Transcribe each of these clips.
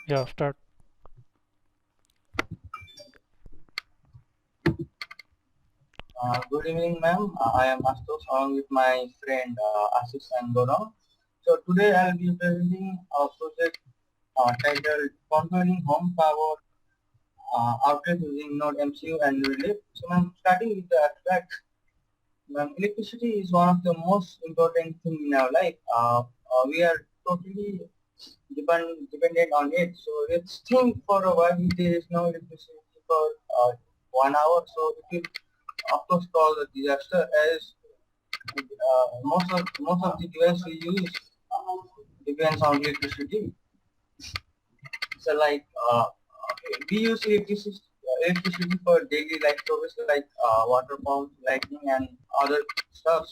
Yeah, start. Good evening, ma'am. I am Ashutosh along with my friend Ashish and Gouranga. So today I'll be presenting a project titled Controlling Home Power Outlet using Node MCU and Relay. So ma'am, starting with the abstract, ma'am, electricity is one of the most important things in our life. We are totally dependent on it. So let's think for a while if there is no electricity for 1 hour, so it will of course cause a disaster as most of the devices we use depends on electricity. So like we use electricity for daily life purposes like water pumps, lighting, and other stuff.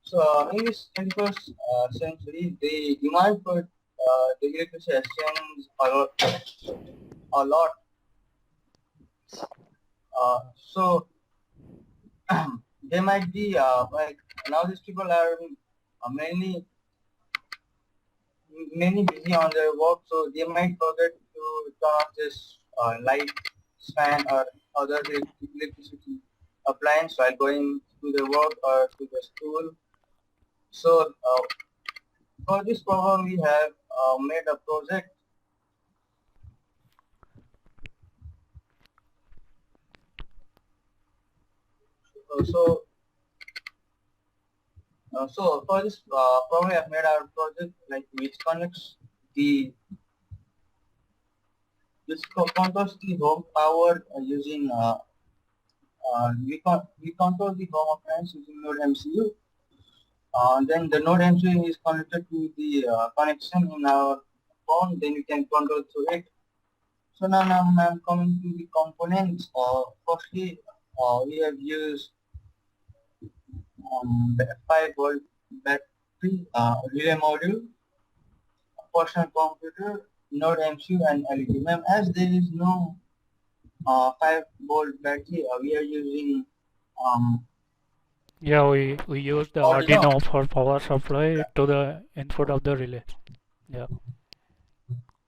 So in this 21st century, the demand for the electricity has changed a lot. So they might be like now these people are mainly busy on their work, so they might forget to turn off this light, fan, or other electricity appliance while going to their work or to the school. So for this problem, we have made a project. So so for this problem, we have made our project like which connects the this controls the home power using we control the home appliance using Node MCU. Then the Node MCU is connected to the connection in our phone. Then we can control through it. So now I'm coming to the components. Firstly, we have used 5 volt battery relay module, personal computer, Node MCU, and LED. Ma'am, as there is no 5 volt battery, we are using um, Yeah, we use the Arduino. Arduino for power supply to the input of the relay. Yeah,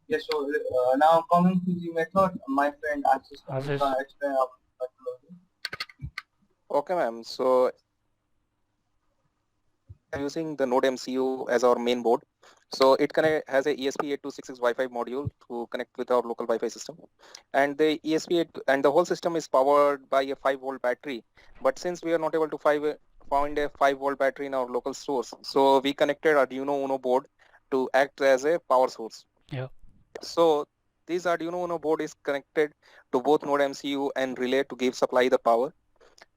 Yes, so now coming to the method, my friend Ashish is Ashish. going to explain about methodology. Okay, ma'am. So we are using the Node MCU as our main board. So it has a ESP8266 Wi-Fi module to connect with our local Wi-Fi system. And the ESP8 and the whole system is powered by a 5 volt battery. But since we are not able to find a 5 volt battery in our local source, so we connected Arduino Uno board to act as a power source. Yeah, So this Arduino Uno board is connected to both Node MCU and relay to give supply the power,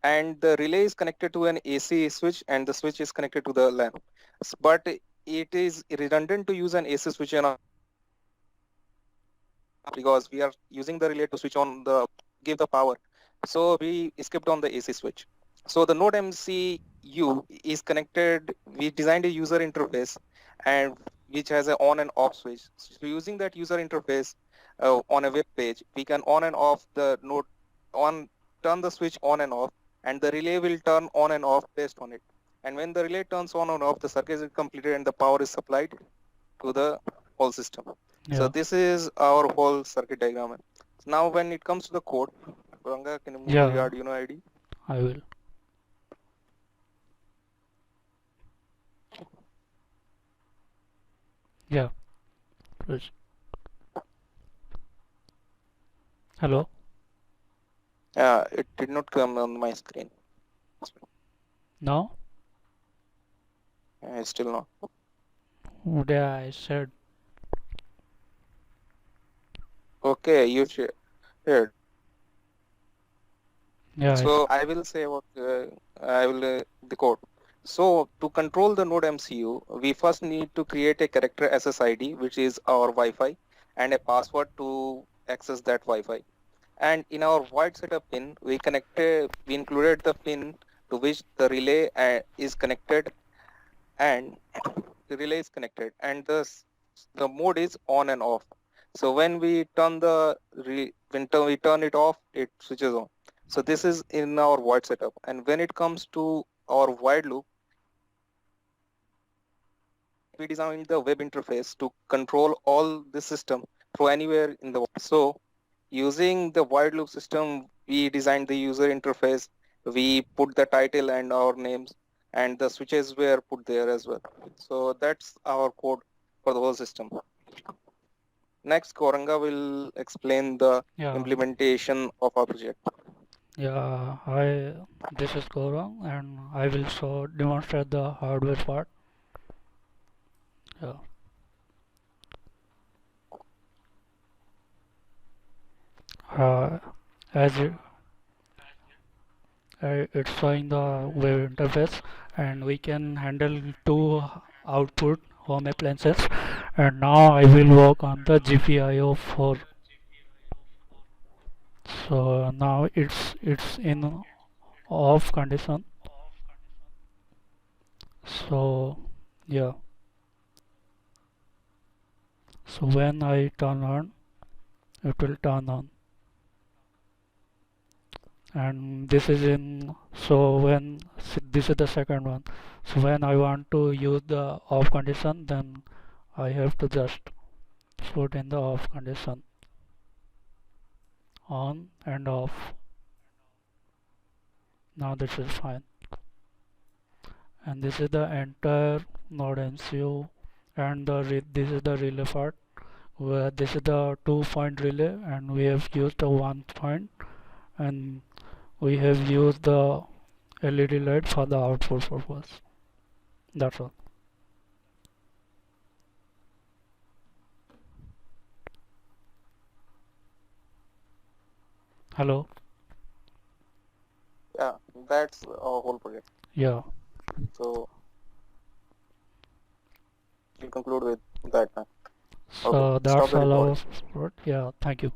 and the relay is connected to an AC switch and the switch is connected to the LAN. But it is redundant to use an AC switch because we are using the relay to switch on the give the power. So we skipped on the AC switch. So the Node MCU is connected. We designed a user interface and which has an on and off switch. So using that user interface on a web page, we can on and off the node on turn the switch on and off, and the relay will turn on and off based on it. And when the relay turns on and off, the circuit is completed and the power is supplied to the whole system. So yeah, this is our whole circuit diagram. Now when it comes to the code, Gouranga, can you move to the yeah, Arduino ID? I will. Yeah, please. Hello? It did not come on my screen. No? Still not. Yeah, I said. Okay, you shared. Yeah, So I will say what I will the code. So to control the Node MCU, we first need to create a character SSID, which is our Wi-Fi, and a password to access that Wi-Fi. And in our void setup pin, we included the pin to which the relay is connected, and the relay is connected, and the mode is on and off. So when we turn we turn it off, it switches on. So this is in our void setup. And when it comes to our void loop, we designed the web interface to control all the system through anywhere in the world. So using the void loop system, we designed the user interface, we put the title and our names, and the switches were put there as well. So that's our code for the whole system. Next, Gouranga will explain the Yeah, implementation of our project. yeah. This is Gourang, and I will demonstrate the hardware part. Yeah. Uh, as it's showing the web interface, and we can handle two output home appliances. And now I will work on the GPIO 4. So now it's in off condition. So yeah. So when I turn on, it will turn on. And this is in, so when this is the second one. So when I want to use the off condition, then I have to just put in the off condition, on and off. Now this is fine. And this is the entire Node MCU, and this is the relay part, where this is the 2-point relay, and we have used the 1 point, and we have used the LED light for the output purpose. That's all. Hello? Yeah, that's our whole project. Yeah. So we'll conclude with that now. So Okay, that's stop the all recording. our. Yeah, thank you.